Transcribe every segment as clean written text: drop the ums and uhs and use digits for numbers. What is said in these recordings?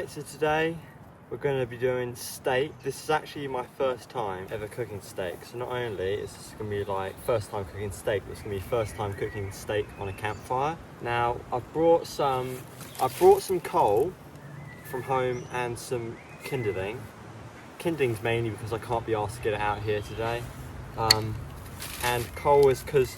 Right, so today we're going to be doing steak. This is actually my first time ever cooking steak. So not only is this going to be like first time cooking steak, but it's going to be first time cooking steak on a campfire. Now I've brought some coal from home and some kindling. Kindling's mainly because I can't be asked to get it out here today. And coal is because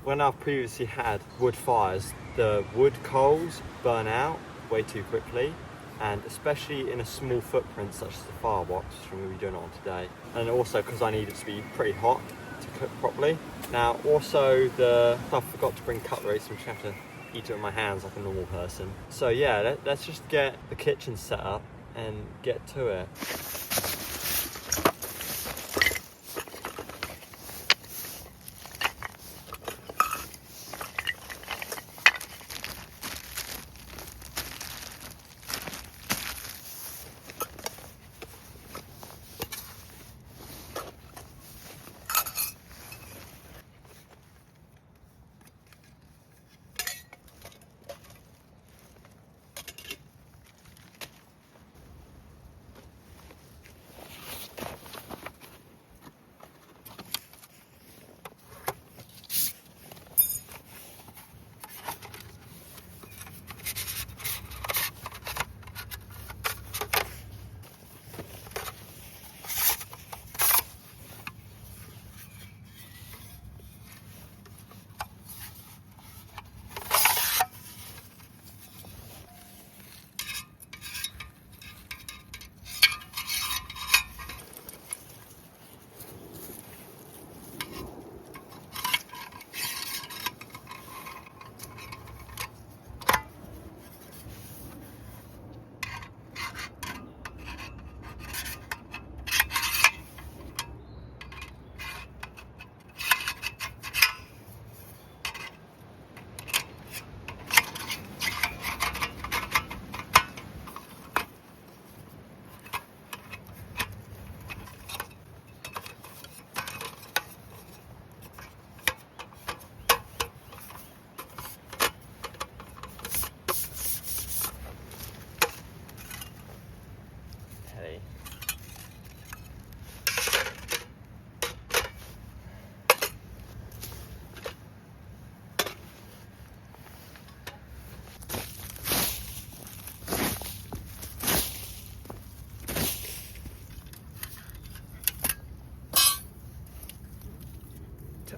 when I've previously had wood fires, the wood coals burn out way too quickly, and especially in a small footprint such as the FireBox, which I'm going to be doing it on today, and also because I need it to be pretty hot to cook properly. Now also I forgot to bring cutlery, so I'm just going to have to eat it with my hands like a normal person. So yeah, let's just get the kitchen set up and get to it.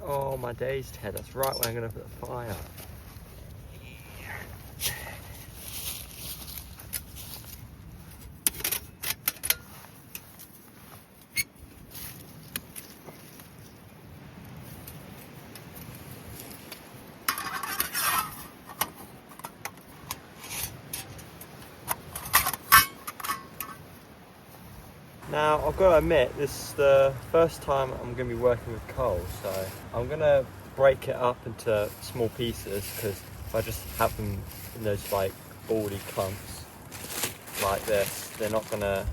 Oh my days, Ted, that's right when I'm going to put the fire. Now, I've got to admit, this is the first time I'm going to be working with coal, so I'm going to break it up into small pieces, because if I just have them in those like baldy clumps like this, they're not going to,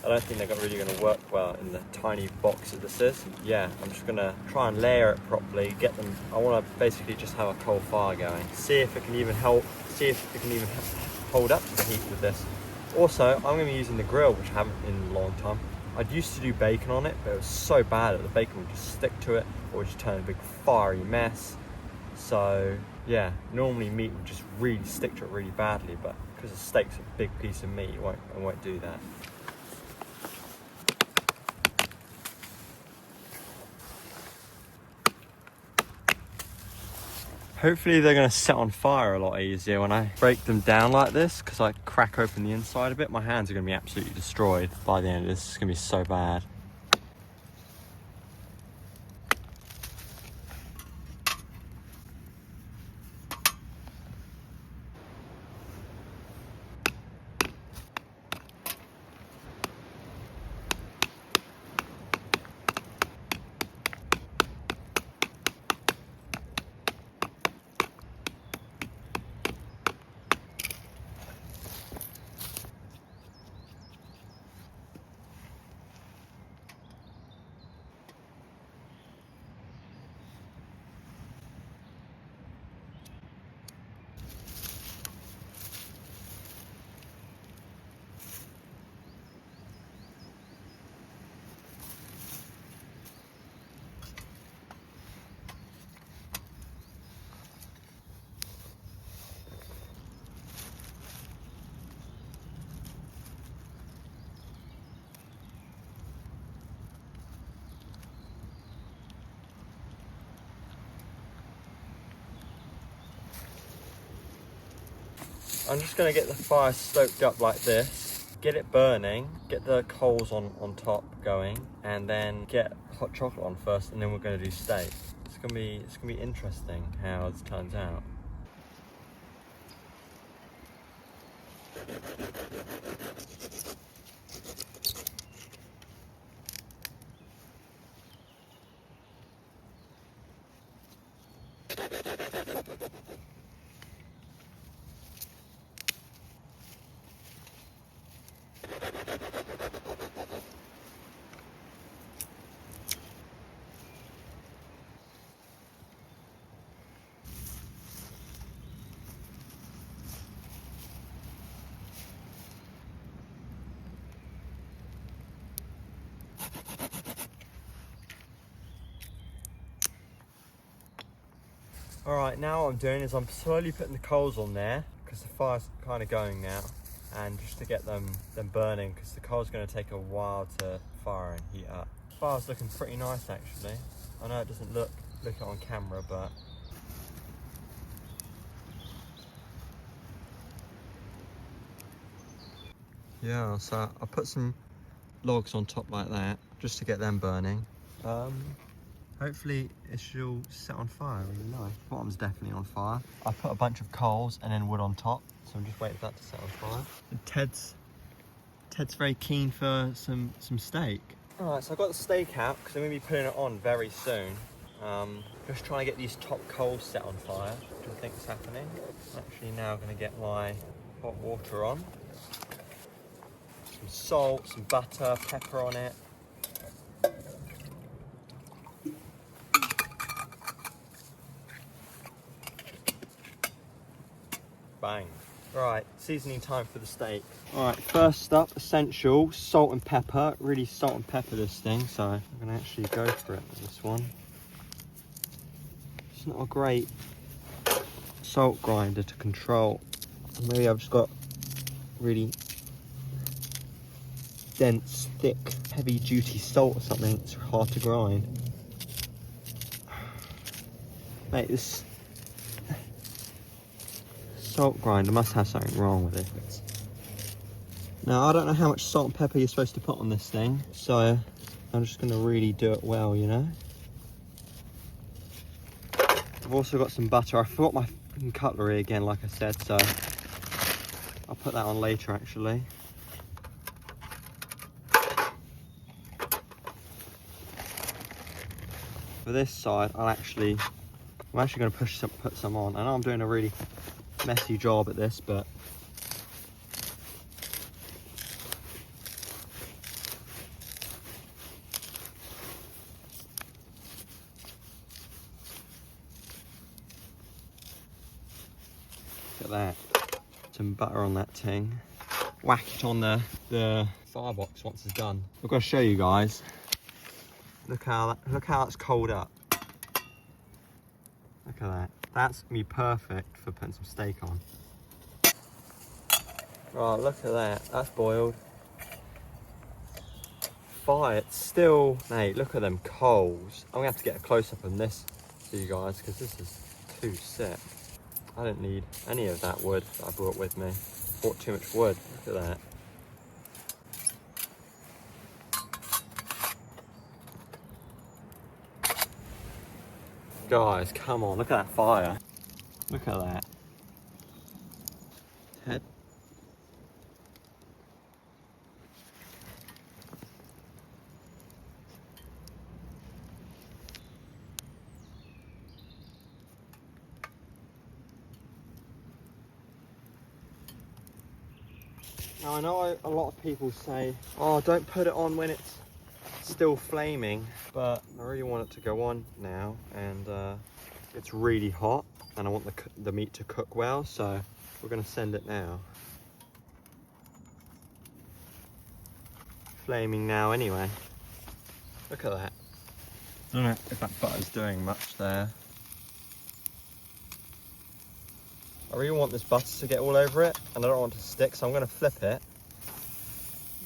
I don't think they're really going to work well in the tiny box that this is. Yeah, I'm just going to try and layer it properly, get them, I want to basically just have a coal fire going, see if it can even hold up to the heat with this. Also, I'm going to be using the grill, which I haven't in a long time. I used to do bacon on it, but it was so bad that the bacon would just stick to it, or just turn a big fiery mess. So yeah, normally meat would just really stick to it really badly, but because the steak's a big piece of meat, it won't do that. Hopefully they're going to set on fire a lot easier when I break them down like this, because I crack open the inside a bit. My hands are going to be absolutely destroyed by the end of this. It's going to be so bad. I'm just gonna get the fire stoked up like this, get it burning, get the coals on top going, and then get hot chocolate on first, and then we're gonna do steak. It's gonna be interesting how this turns out. Alright, now what I'm doing is I'm slowly putting the coals on there because the fire's kind of going now, and just to get them burning because the coal's going to take a while to fire and heat up. The fire's looking pretty nice actually. I know it doesn't look it on camera, but yeah, so I put some logs on top like that just to get them burning. Hopefully it should all set on fire really nice. Bottom's definitely on fire. I put a bunch of coals and then wood on top, so I'm just waiting for that to set on fire. And Ted's very keen for some steak. Alright, so I've got the steak out because I'm going to be putting it on very soon. Just trying to get these top coals set on fire, which I think is happening. I'm actually now going to get my hot water on. Some salt, some butter, pepper on it. Bang. Right, seasoning time for the steak. Alright, first up, essential, salt and pepper. Really salt and pepper this thing, so I'm going to actually go for it with this one. It's not a great salt grinder to control. Maybe I've just got really dense, thick, heavy duty salt or something. It's hard to grind. Mate, this salt grinder must have something wrong with it. Now, I don't know how much salt and pepper you're supposed to put on this thing, so I'm just going to really do it well, you know. I've also got some butter. I forgot my cutlery again, like I said, so I'll put that on later actually. For this side, I'm actually going to put some on. I know I'm doing a really messy job at this, but look at that. Some butter on that thing. Whack it on the firebox once it's done. I've got to show you guys. Look how it's cold up. Look at that. That's gonna be perfect for putting some steak on. Right, look at that. That's boiled. Fire, it's still, mate, look at them coals. I'm gonna have to get a close up on this for you guys because this is too sick. I don't need any of that wood that I brought with me. Bought too much wood. Look at that. Guys, come on, look at that fire. Look at that. Ted. Now I know a lot of people say, oh, don't put it on when it's still flaming, but I really want it to go on now, and it's really hot and I want the meat to cook well, so we're going to send it now. Flaming now anyway. Look at that. I don't know if that butter's doing much there. I really want this butter to get all over it, and I don't want it to stick, so I'm going to flip it.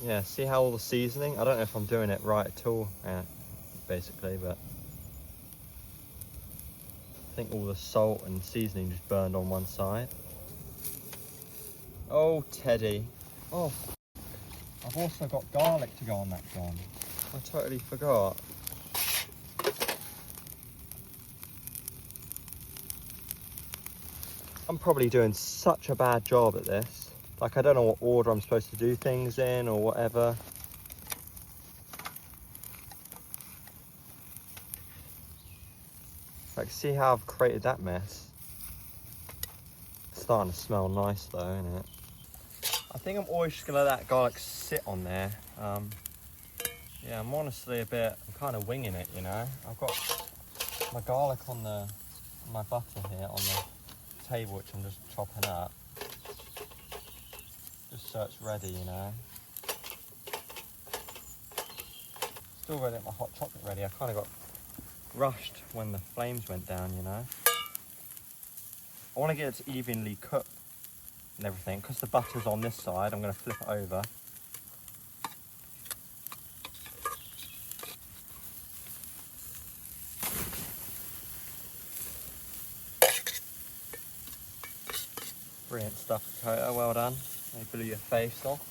Yeah, see how all the seasoning, I don't know if I'm doing it right at all, basically, but I think all the salt and seasoning just burned on one side. Oh, Teddy. Oh, I've also got garlic to go on that gun. I totally forgot. I'm probably doing such a bad job at this. Like, I don't know what order I'm supposed to do things in or whatever. Like, see how I've created that mess? It's starting to smell nice though, isn't it? I think I'm always just gonna let that garlic sit on there. Yeah, I'm honestly I'm kind of winging it, you know? I've got my garlic on my butter here on the table, which I'm just chopping up. Just so it's ready, you know? Still ready, my hot chocolate ready. I kind of got rushed when the flames went down, you know? I want to get it evenly cooked and everything. Because the butter's on this side, I'm going to flip it over. Brilliant stuff, Dakota, well done. They blew your face off.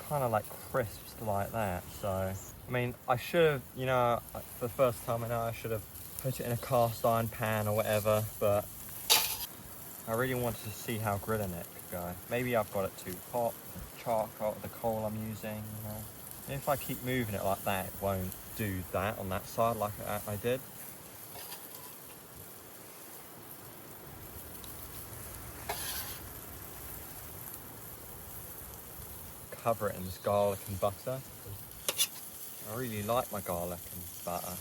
Kind of like crisps like that, so. I mean, I should have, you know, for the first time I know I should have put it in a cast iron pan or whatever, but I really wanted to see how grilling it could go. Maybe I've got it too hot, the charcoal, the coal I'm using, you know. And if I keep moving it like that, it won't do that on that side like I did. Cover it in this garlic and butter. I really like my garlic and butter.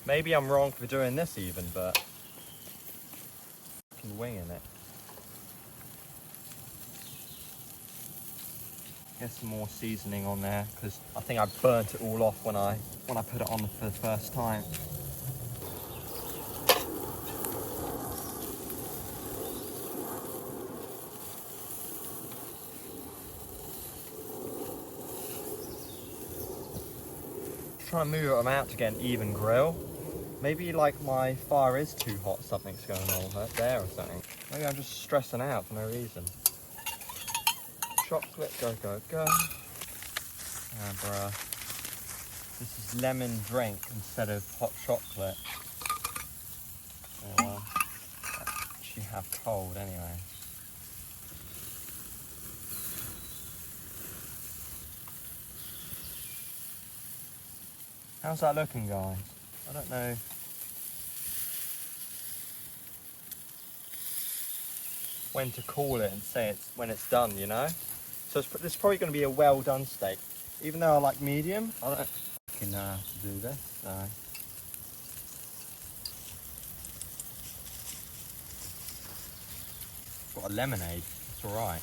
Maybe I'm wrong for doing this even, but I'm winging it. Get some more seasoning on there because I think I burnt it all off when I put it on for the first time. Try and move them out to get an even grill. Maybe like my fire is too hot, something's going on there or something. Maybe I'm just stressing out for no reason. Chocolate, go, go, go. Ah, bruh. This is lemon drink instead of hot chocolate. Oh, well, she have cold anyway. How's that looking, guys? I don't know. When to call it and say it's when it's done, you know? So this is probably going to be a well done steak. Even though I like medium, I don't fucking know how to do this, so. Got a lemonade, it's alright.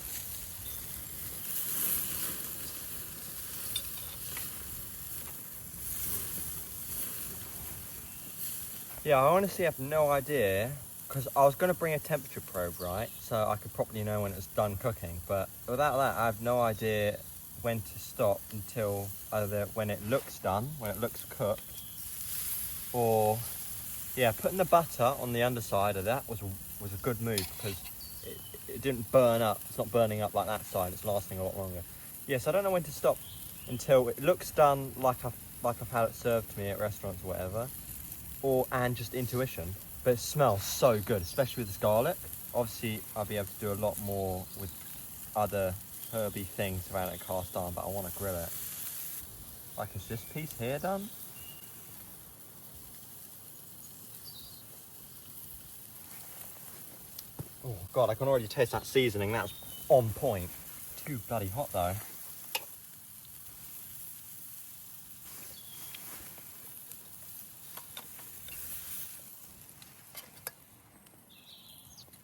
Yeah, I honestly have no idea, because I was going to bring a temperature probe, right? So I could properly know when it's done cooking, but without that, I have no idea when to stop until either when it looks done, when it looks cooked, or, yeah, putting the butter on the underside of that was a good move, because it didn't burn up. It's not burning up like that side, it's lasting a lot longer. Yes, I don't know when to stop until it looks done like I've had it served to me at restaurants or whatever. And just intuition, but it smells so good, especially with this garlic. Obviously, I'll be able to do a lot more with other herby things around it cast iron, but I want to grill it. Like, is this piece here done? Oh God, I can already taste that seasoning. That's on point. Too bloody hot though.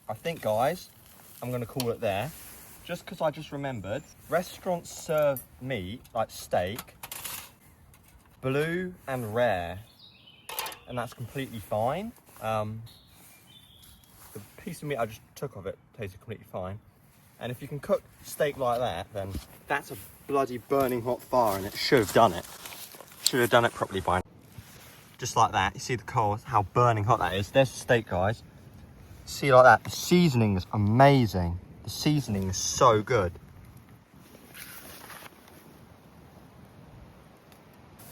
I think, guys, I'm going to call it there. Just because I just remembered, restaurants serve meat, like steak, blue and rare, and that's completely fine. The piece of meat I just took of it tasted completely fine. And if you can cook steak like that, then that's a bloody burning hot fire, and it should have done it. Should have done it properly by now. Just like that. You see the coal, how burning hot that is. There's the steak, guys. See, like that, the seasoning is amazing. The seasoning is so good.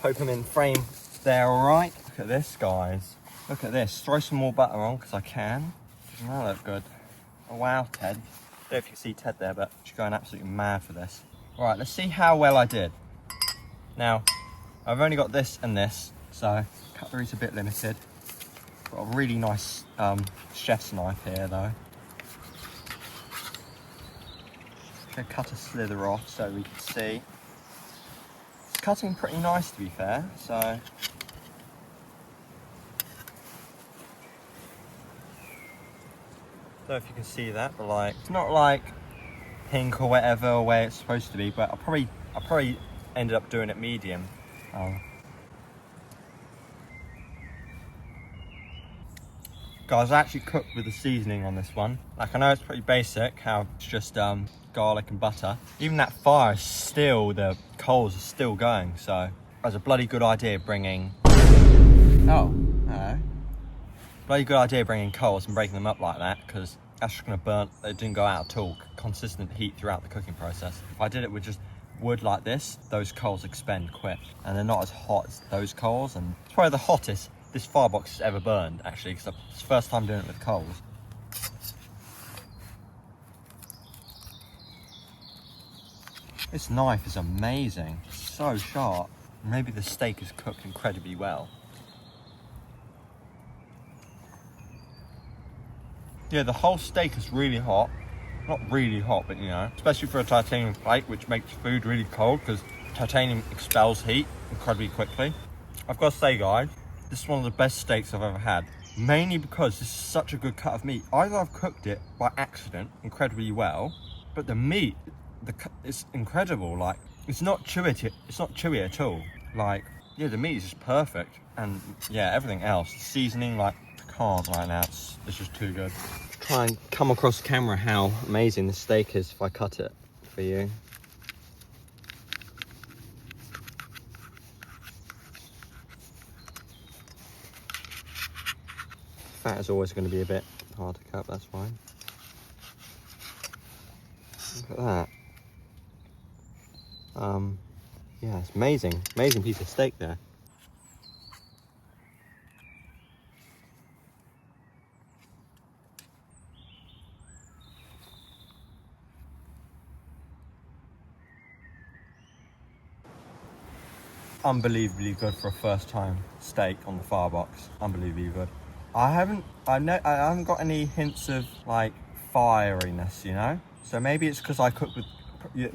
Hope I'm in frame there all right. Look at this, guys. Look at this. Throw some more butter on because I can. Doesn't that look good? Oh wow, Ted. I don't know if you can see Ted there, but she's going absolutely mad for this. All right, let's see how well I did. Now, I've only got this and this, so cutlery's a bit limited. Got a really nice chef's knife here though. Gonna cut a slither off so we can see. It's cutting pretty nice to be fair, so. I don't know if you can see that, but like, it's not like pink or whatever where it's supposed to be, but I probably ended up doing it medium. Guys, I actually cooked with the seasoning on this one. Like, I know it's pretty basic, how it's just garlic and butter. Even that fire is still, the coals are still going, so it was a bloody good idea bringing... Oh, hello. Bloody good idea bringing coals and breaking them up like that, because that's just gonna burn, they didn't go out at all. Consistent heat throughout the cooking process. If I did it with just wood like this, those coals expend quick, and they're not as hot as those coals, and it's probably the hottest this FireBox has ever burned, actually, because it's the first time doing it with coals. This knife is amazing, it's so sharp. Maybe the steak is cooked incredibly well. Yeah, the whole steak is really hot. Not really hot, but you know, especially for a titanium plate, which makes food really cold because titanium expels heat incredibly quickly. I've got to say, guys, this is one of the best steaks I've ever had. Mainly because this is such a good cut of meat. Either I've cooked it by accident incredibly well, but the meat, it's incredible. Like, it's not chewy at all. Like, yeah, the meat is just perfect. And yeah, everything else, the seasoning, like, I can't right now. It's just too good. Try and come across camera how amazing the steak is if I cut it for you. Fat is always going to be a bit hard to cut, that's fine. Look at that. Yeah, it's amazing. Amazing piece of steak there. Unbelievably good for a first time steak on the FireBox. Unbelievably good. I haven't got any hints of like fieriness, you know? So maybe it's because I cook with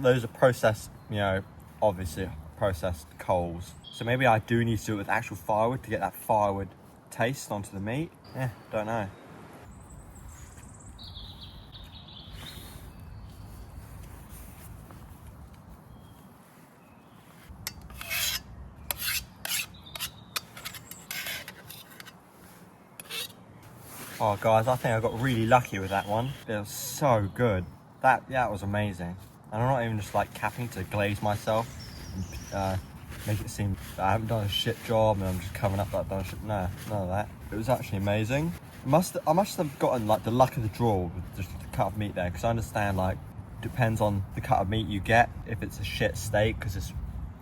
those are processed, you know, obviously processed coals. So maybe I do need to do it with actual firewood to get that firewood taste onto the meat. Yeah, don't know. Oh guys, I think I got really lucky with that one. It was so good. That was amazing. And I'm not even just like capping to glaze myself and make it seem that I haven't done a shit job and I'm just covering up that I've done shit. No, none of that. It was actually amazing. I must have gotten like the luck of the draw with just the cut of meat there, because I understand like depends on the cut of meat you get. If it's a shit steak because it's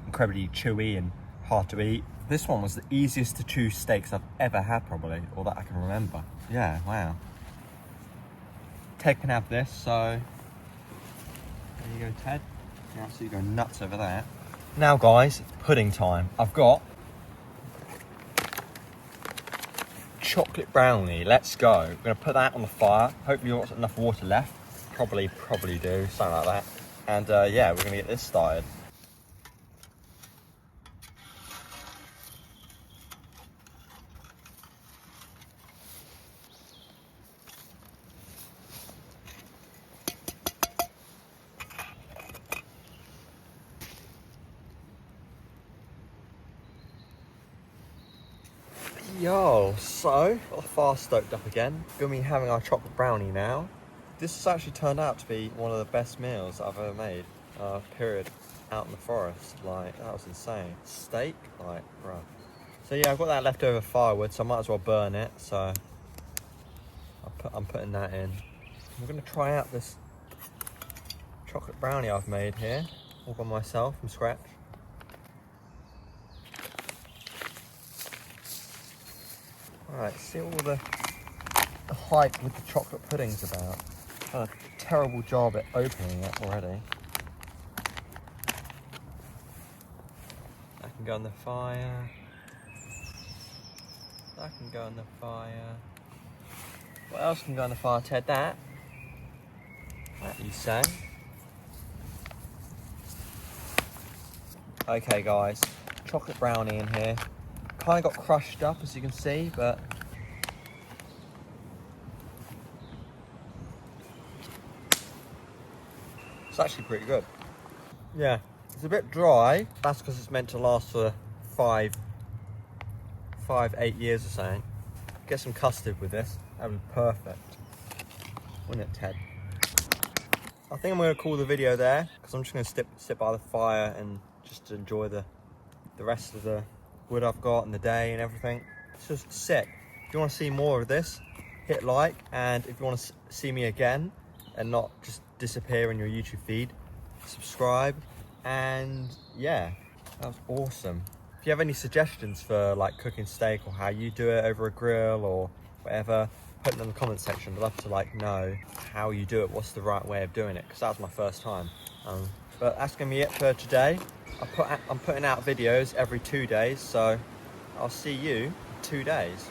incredibly chewy and hard to eat. This one was the easiest to chew steaks I've ever had, probably, or that I can remember. Yeah, wow. Ted can have this, so there you go, Ted. You're absolutely going nuts over there. Now, guys, pudding time. I've got chocolate brownie. Let's go. We're gonna put that on the fire. Hopefully, you've got enough water left. Probably do something like that. And yeah, we're gonna get this started. Yo, so got the fire stoked up again. Gonna be having our chocolate brownie now. This has actually turned out to be one of the best meals I've ever made. Period. Out in the forest, like that was insane. Steak, like, bruh. So yeah, I've got that leftover firewood, so I might as well burn it. So I'm putting that in. We're gonna try out this chocolate brownie I've made here, all by myself from scratch. Alright, see all the hype with the chocolate pudding's about. I've done a terrible job at opening it already. That can go on the fire. That can go on the fire. What else can go on the fire, Ted? That you say? Okay guys, chocolate brownie in here. Kind of got crushed up as you can see, but it's actually pretty good. Yeah, it's a bit dry. That's because it's meant to last for 8 years or something. Get some custard with this. That would be perfect. Wouldn't it, Ted? I think I'm going to call the video there because I'm just going to sit by the fire and just enjoy the rest of the wood I've got and the day and everything. It's just sick. If you want to see more of this, hit like, and if you want to see me again and not just disappear in your YouTube feed, subscribe. And yeah, that was awesome. If you have any suggestions for like cooking steak or how you do it over a grill or whatever, put them in the comment section. I'd love to like know how you do it, what's the right way of doing it, because that was my first time. But that's gonna be it for today. I'm putting out videos every 2 days, so I'll see you in 2 days.